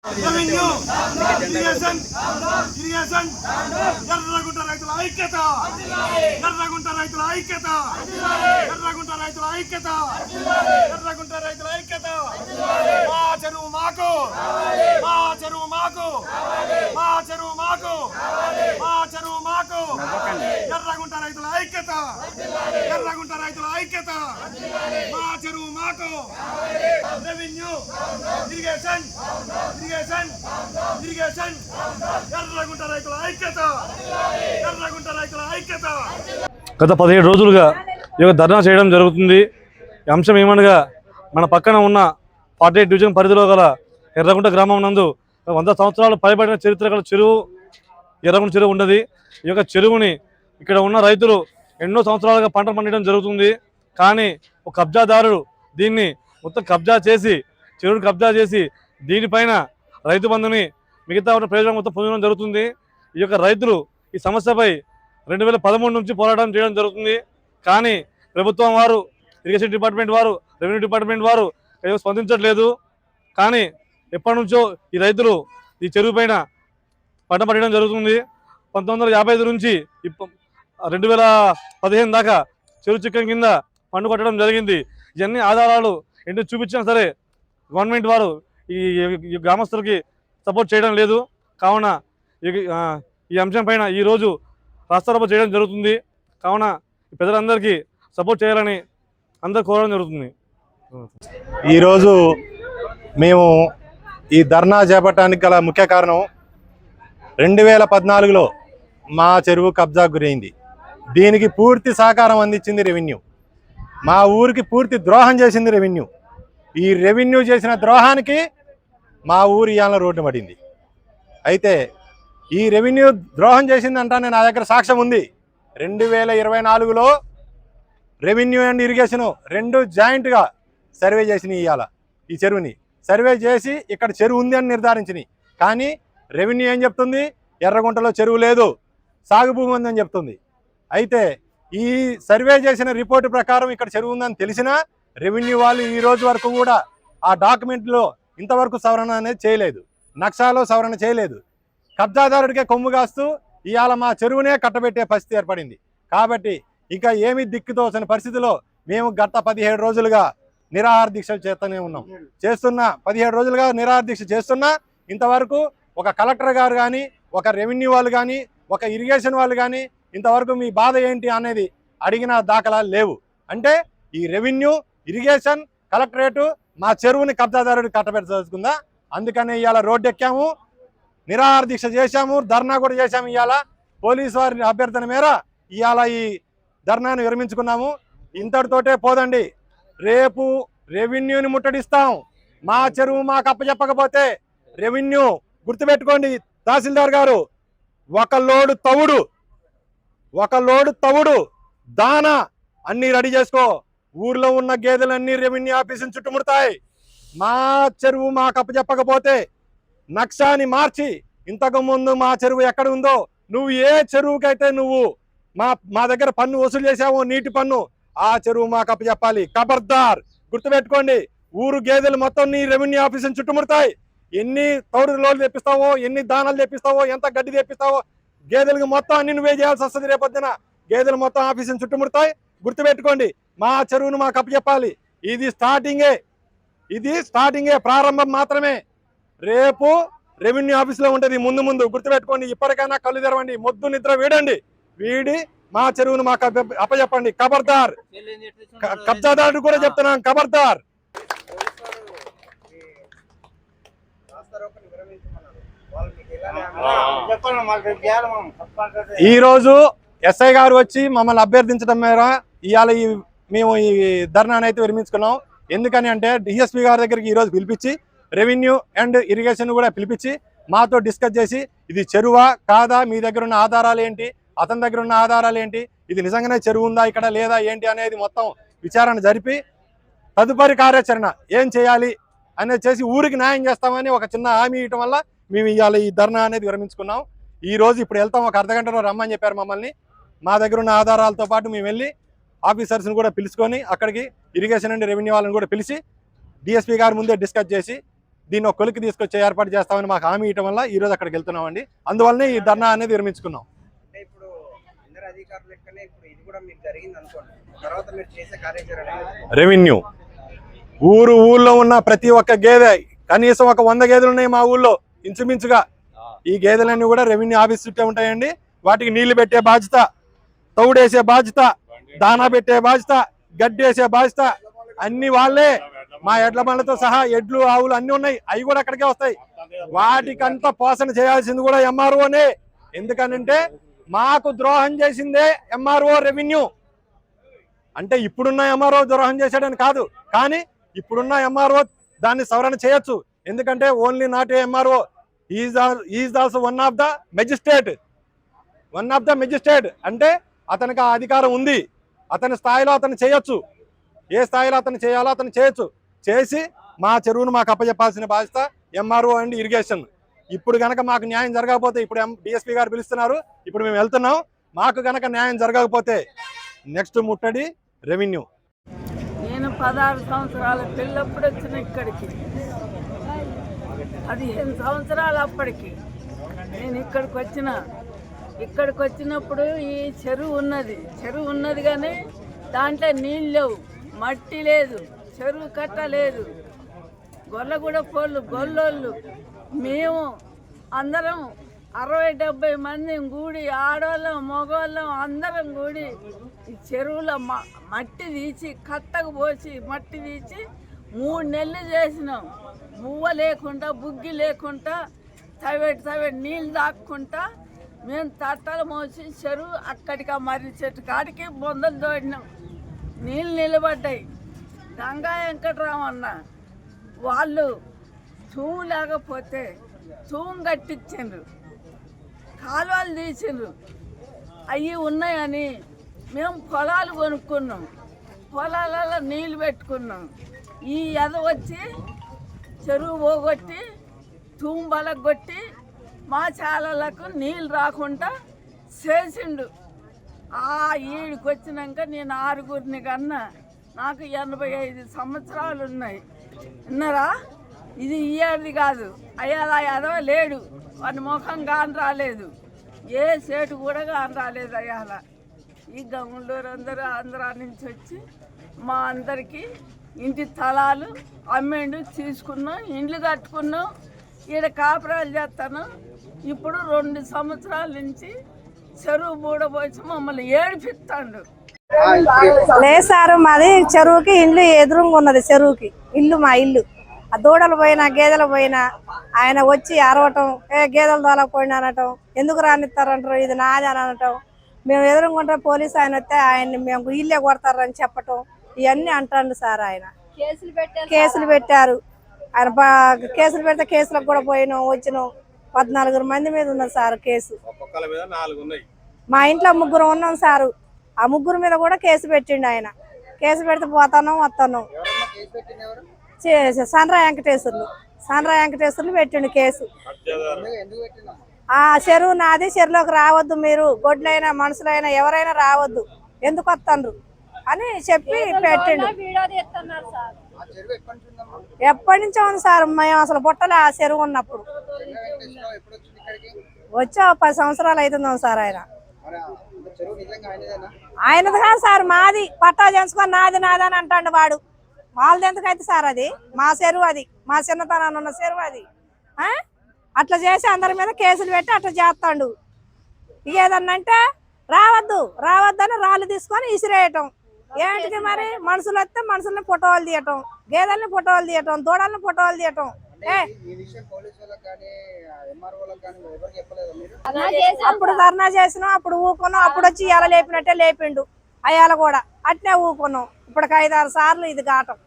Revenue irrigation Erragunta రైతుల ఐక్యత, ఎర్రగుంట రైతుల ఐక్యత, ఎర్రగుంట రైతుల ఐక్యత, ఎర్రగుంట రైతుల ఐక్యత. మా చెరువు మాకు, మా చెరువు మాకు, మా చెరువు మాకు, మా చెరువు మాకు. ఎర్రగుంట రైతుల ఐక్యత, ఎర్రగుంట రైతుల ఐక్యత. మా చెరువు మాకు. రెవెన్యూ ఇరిగేషన్ ఇరిగేషన్ ఎర్రగుంట రైతుల ఐక్యత, ఎర్రగుంట రైతుల ఐక్యత. గత 17 రోజులుగా ఈ ధర్నా చేయడం జరుగుతుంది. ఈ అంశం ఏమనగా మన పక్కన ఉన్న 48 డివిజన్ పరిధిలో గల ఎర్రగుంట గ్రామం నందు 100 సంవత్సరాలు పైబడిన చరిత్ర గల చెరువు ఎర్రగుంట చెరువు ఉన్నది. ఈ యొక్క చెరువుని ఇక్కడ ఉన్న రైతులు ఎన్నో సంవత్సరాలుగా పంట పండించడం జరుగుతుంది. కానీ ఒక కబ్జాదారుడు దీన్ని మొత్తం కబ్జా చేసి, చెరువుని కబ్జా చేసి దీనిపైన రైతు బంధుని మిగతా ఉన్న ప్రయోజనం మొత్తం పొందడం జరుగుతుంది. ఈ యొక్క రైతులు ఈ సమస్యపై 2013 నుంచి పోరాటం చేయడం జరుగుతుంది. కానీ ప్రభుత్వం వారు, ఇరిగేషన్ డిపార్ట్మెంట్ వారు, రెవెన్యూ డిపార్ట్మెంట్ వారు స్పందించట్లేదు. కానీ ఎప్పటి నుంచో ఈ రైతులు ఈ చెరువు పైన పంట పండించడం జరుగుతుంది. 1955 నుంచి 2015 దాకా చెరువు చిక్కం కింద పండు కొట్టడం జరిగింది. ఇవన్నీ ఆధారాలు ఎన్ని చూపించినా సరే గవర్నమెంట్ వారు ఈ గ్రామస్తులకి సపోర్ట్ చేయడం లేదు. కావున ఈ అంశం పైన ఈరోజు రాస్తారోకో చేయడం జరుగుతుంది. కావున ప్రజలందరికీ సపోర్ట్ చేయాలని అందరూ కోరడం జరుగుతుంది. ఈరోజు మేము ఈ ధర్నా చేపట్టడానికి గల ముఖ్య కారణం 2014లో మా చెరువు కబ్జా గురైంది. దీనికి పూర్తి సహకారం అందించింది రెవెన్యూ. మా ఊరికి పూర్తి ద్రోహం చేసింది రెవెన్యూ. ఈ రెవెన్యూ చేసిన ద్రోహానికి మా ఊరు ఇవాళ రోడ్డు పడింది. అయితే ఈ రెవెన్యూ ద్రోహం చేసిందంటే నా దగ్గర సాక్ష్యం ఉంది. 2024లో రెవెన్యూ అండ్ ఇరిగేషను రెండు జాయింట్గా సర్వే చేసినాయి. ఇవాళ ఈ చెరువుని సర్వే చేసి ఇక్కడ చెరువు ఉంది అని నిర్ధారించినాయి. కానీ రెవెన్యూ ఏం చెప్తుంది? ఎర్రగుంటలో చెరువు లేదు, సాగు భూమి ఉందని చెప్తుంది. అయితే ఈ సర్వే చేసిన రిపోర్టు ప్రకారం ఇక్కడ చెరువు ఉందని తెలిసినా రెవెన్యూ వాళ్ళు ఈ రోజు వరకు కూడా ఆ డాక్యుమెంట్లో ఇంతవరకు సవరణ అనేది చేయలేదు, నక్షాలో సవరణ చేయలేదు. కబ్జాదారుడికే కొమ్ము కాస్తూ ఇవాళ మా చెరువునే కట్టబెట్టే పరిస్థితి ఏర్పడింది. కాబట్టి ఇక ఏమి దిక్కుతోచని పరిస్థితిలో మేము గత 17 రోజులుగా నిరాహార దీక్షలు చేస్తూనే ఉన్నాం. 17 రోజులుగా నిరాహార దీక్ష చేస్తున్నా ఇంతవరకు ఒక కలెక్టర్ గారు కానీ, ఒక రెవెన్యూ వాళ్ళు కానీ, ఒక ఇరిగేషన్ వాళ్ళు కానీ ఇంతవరకు మీ బాధ ఏంటి అనేది అడిగిన దాఖలాలు లేవు. అంటే ఈ రెవెన్యూ, ఇరిగేషన్, కలెక్టరేటు మా చెరువుని కబ్జాదారుడు కట్టబెట్టుకుందా. అందుకని ఇవాళ రోడ్డు ఎక్కాము, నిరాహార దీక్ష చేశాము, ధర్నా కూడా చేశాము. ఇవాళ పోలీసు వారి అభ్యర్థన మేర ఇవాళ ఈ ధర్నాను విరమించుకున్నాము. ఇంతటితోటే పోదండి, రేపు రెవెన్యూని ముట్టడిస్తాం. మా చెరువు మాకు అప్పచెప్పకపోతే రెవెన్యూ గుర్తుపెట్టుకోండి తహసీల్దార్ గారు, ఒక లోడు తవుడు దానా అన్నీ రెడీ చేసుకో. ఊర్లో ఉన్న గేదెలన్నీ రెవెన్యూ ఆఫీసుని చుట్టుముడతాయి. మా చెరువు మాకు అప్పచెప్పకపోతే నక్షాని మార్చి, ఇంతకు ముందు మా చెరువు ఎక్కడ ఉందో, నువ్వు ఏ చెరువుకైతే నువ్వు మా దగ్గర పన్ను వసూలు చేసావో, నీటి పన్ను, ఆ చెరువు మాకు అప్పచెప్పాలి. ఖబర్దార్ గుర్తుపెట్టుకోండి, ఊరు గేదెలు మొత్తం నీ రెవెన్యూ ఆఫీసుని చుట్టుముడతాయి. ఎన్ని తౌడు లోన్లు తెప్పిస్తావో, ఎన్ని దానాలు తెప్పిస్తావో, ఎంత గడ్డి తెప్పిస్తావో, గేదెలకు మొత్తం అన్ని నువ్వే చేయాల్సి వస్తుంది. రేపొద్దున గేదెలు మొత్తం ఆఫీసుని చుట్టుముడతాయి. గుర్తుపెట్టుకోండి, మా చెరువును మాకు అప్పచెప్పాలి. ఇది స్టార్టింగే, ప్రారంభం మాత్రమే. రేపు రెవెన్యూ ఆఫీసులో ఉంటుంది ముందు. గుర్తుపెట్టుకోండి, ఇప్పటికైనా కళ్ళు తెరవండి, మొద్దు నిద్ర వీడి మా చెరువును మాకు అప్పచెప్పండి. ఖబర్దార్, కబ్జాదారుడు కూడా చెప్తున్నాం, ఖబర్దార్. ఈరోజు ఎస్ఐ గారు వచ్చి మమ్మల్ని అభ్యర్థించడం మేర ఇవాళ మేము ఈ ధర్నాను అయితే విరమించుకున్నాం. ఎందుకని అంటే డిఎస్పీ గారి దగ్గరికి ఈరోజు పిలిపించి, రెవెన్యూ అండ్ ఇరిగేషన్ కూడా పిలిపించి మాతో డిస్కస్ చేసి, ఇది చెరువా కాదా, మీ దగ్గర ఉన్న ఆధారాలు ఏంటి, అతని దగ్గర ఉన్న ఆధారాలు ఏంటి, ఇది నిజంగానే చెరువు ఉందా ఇక్కడ లేదా ఏంటి అనేది మొత్తం విచారణ జరిపి తదుపరి కార్యాచరణ ఏం చేయాలి అనేది చేసి ఊరికి న్యాయం చేస్తామని ఒక చిన్న హామీ ఇవ్వడం వల్ల మేము ఇవాళ ఈ ధర్నా అనేది విరమించుకున్నాం. ఈ రోజు ఇప్పుడు వెళ్తాం, ఒక అర్ధగంటలో రమ్మని చెప్పారు మమ్మల్ని. మా దగ్గర ఉన్న ఆధారాలతో పాటు మేము వెళ్ళి ఆఫీసర్స్ని కూడా పిలుచుకొని అక్కడికి ఇరిగేషన్ అండ్ రెవెన్యూ వాళ్ళని కూడా పిలిచి డిఎస్పీ గారి ముందే డిస్కస్ చేసి దీన్ని ఒక కొలికి తీసుకొచ్చి ఏర్పాటు చేస్తామని మాకు హామీ ఇవ్వడం వల్ల ఈ రోజు అక్కడికి వెళ్తున్నామండి. అందువల్లనే ఈ ధర్నా అనేది నిర్మించుకున్నాం. అంటే ఇప్పుడు అందరు అధికారులు లెక్కనే ఇప్పుడు ఇది కూడా మీకు జరిగింది అనుకోండి, తర్వాత మీరు చేసే కార్యాచరణ రెవెన్యూ ఊళ్ళో ఉన్న ప్రతి ఒక్క గేదె, కనీసం ఒక 100 గేదెలు ఉన్నాయి మా ఊళ్ళో ఇంచుమించుగా. ఈ గేదెలన్నీ కూడా రెవెన్యూ ఆఫీస్ చుట్టే ఉంటాయండి. వాటికి నీళ్లు పెట్టే బాధ్యత, తౌడేసే బాధ్యత, దానా పెట్టే బాధ్యత, గడ్డేసే బాధ్యత అన్ని వాళ్ళే. మా ఎడ్ల బండ్లతో సహా ఎడ్లు ఆవులు అన్ని ఉన్నాయి, అవి కూడా అక్కడికే వస్తాయి. వాటికంతా పోషణ చేయాల్సింది కూడా ఎంఆర్ఓనే. ఎందుకనంటే మాకు ద్రోహం చేసిందే ఎంఆర్ఓ రెవెన్యూ. అంటే ఇప్పుడున్న ఎంఆర్ఓ ద్రోహం చేశాడని కాదు, కానీ ఇప్పుడున్న ఎంఆర్ఓ దాన్ని సవరణ చేయొచ్చు. ఎందుకంటే only not a MRO, is also one of the magistrate. అంటే అతనికి ఆ అధికారం ఉంది, అతని స్థాయిలో అతను చేయొచ్చు. ఏ స్థాయిలో అతను చేయాలో అతను చేయొచ్చు. చేసి మా చెరువును మాకు అప్పచెప్పాల్సిన బాధ్యత ఎంఆర్ఓ అండ్ ఇరిగేషన్. ఇప్పుడు కనుక మాకు న్యాయం జరగకపోతే, ఇప్పుడు డిఎస్పీ గారు పిలుస్తున్నారు, ఇప్పుడు మేము వెళ్తున్నాం. మాకు కనుక న్యాయం జరగకపోతే నెక్స్ట్ ముట్టడి రెవెన్యూ. నేను 16 సంవత్సరాల పిల్లప్పుడు వచ్చిన ఇక్కడికి, 15 సంవత్సరాలు అప్పటికి నేను ఇక్కడికి వచ్చినప్పుడు ఈ చెరువు ఉన్నది కానీ దాంట్లో నీళ్ళు లేవు, మట్టి లేదు, చెరువు కట్ట లేదు, గొల్లోళ్ళు మేము అందరం 60-70 మంది కూడి, ఆడవాళ్ళం మగవాళ్ళం అందరం కూడి ఈ చెరువులో మట్టి తీసి కట్టకు పోసి మట్టి తీసి 3 నెలలు చేసినాం. మువ్వ లేకుండా, బుగ్గి లేకుండా, తవ్వేటి నీళ్ళు దాక్కుంటా మేము తట్టలు మోసి చెరువు అక్కడికి మర్రి చెట్టు కాడికి బొందలు తోడినాం. నీళ్ళు నిలబడ్డాయి. గంగా వెంకటరామన్న వాళ్ళు తూము లేకపోతే తూము కట్టించిండ్రు, కాలువలు తీసిండ్రు. అవి ఉన్నాయని మేము పొలాలు కొనుక్కున్నాం, పొలాలలో నీళ్ళు పెట్టుకున్నాం. ఈ వచ్చి చెరువు పోగొట్టి తూము బలగొట్టి మా చాలలకు నీళ్ళు రాకుండా చేసిండు. ఈడికి వచ్చినాక నేను 6గురిని కన్నా, నాకు 85 సంవత్సరాలు ఉన్నాయి. విన్నారా? ఇది ఇయ్యేది కాదు. అయ్యాల యాదవ లేడు, వాడి ముఖం కాని రాలేదు, ఏ సేటు కూడా కాని రాలేదు. అయ్యాల ఈ గంగులూరు అందరూ ఆంధ్రా నుంచి వచ్చి మా అందరికీ ఇంటి స్థలాలు అమ్మేండు, తీసుకున్నాం, ఇండ్లు కట్టుకున్నాం, ఈడ కాపురాలు చేస్తాను. ఇప్పుడు 2 సంవత్సరాల నుంచి చెరువు బూడబోసి మమ్మల్ని ఏడిపిస్తాడు. లేదు సారు, మాది చెరువుకి ఇల్లు ఎదురుగా ఉన్నది. చెరువుకి ఇల్లు మా ఇల్లు. ఆ దూడలు పోయినా గేదెలు పోయినా ఆయన వచ్చి అరవటం, గేదెలు దోలకపోయినా అనటం, ఎందుకు రానిస్తారంటారు, ఇది నాది అని అనటం. మేము ఎదురుకుంటే పోలీసు ఆయన వస్తే ఆయన్ని మేము ఇల్లే కొడతారని చెప్పటం, ఇవన్నీ అంటాడు సార్. ఆయన కేసులు పెట్టారు. ఆయన కేసులు పెడితే కేసులకు కూడా పోయినాం, వచ్చినాం. 14 మంది మీద ఉన్నది సార్ కేసు. మా ఇంట్లో 3 ఉన్నాం సారు. ఆ 3 మీద కూడా కేసు పెట్టిండు ఆయన. కేసు పెడితే పోతాను వస్తాను. సన్రా వెంకటేశ్వర్లు పెట్టిండు కేసు. ఆ చెరువు నాది, చెరువులోకి రావద్దు మీరు, గొడ్లైనా మనుషులైనా ఎవరైనా రావద్దు, ఎందుకు వస్తాండ్రు అని చెప్పి పెట్టిండు. ఎప్పటి నుంచో ఉంది సార్. మేము అసలు పుట్టలే ఆ చెరువు ఉన్నప్పుడు. వచ్చా 10 సంవత్సరాలు అవుతుందాం సార్. ఆయనది కాదు సార్, మాది. పట్టా చేసుకొని నాది అని అంటాడు వాడు. వాళ్ళది ఎందుకైతే సార్, అది మా చెరువు, అది మా చిన్నతనాన్ని ఉన్న చెరువు. అది అట్లా చేసి అందరి మీద కేసులు పెట్టి అట్లా చేస్తాడు. ఏదన్నంటే రావద్దని రాళ్ళు తీసుకొని ఇసిరేయటం. ఏంటిది మరి? మనుషులు వస్తే మనుషుల్ని ఫోటోలు తీయటం, గేదెల్ని ఫోటోలు తీయటం, దూడల్ని ఫోటోలు తీయటం. అప్పుడు ధర్నా చేసినాం, అప్పుడు ఊకున్నాం. అప్పుడు వచ్చి ఇలా లేపినట్టే లేపిండు. అయ్యాల కూడా అట్నే ఊకున్నాం. ఇప్పటికి 5-6 సార్లు ఇది ఘాటం.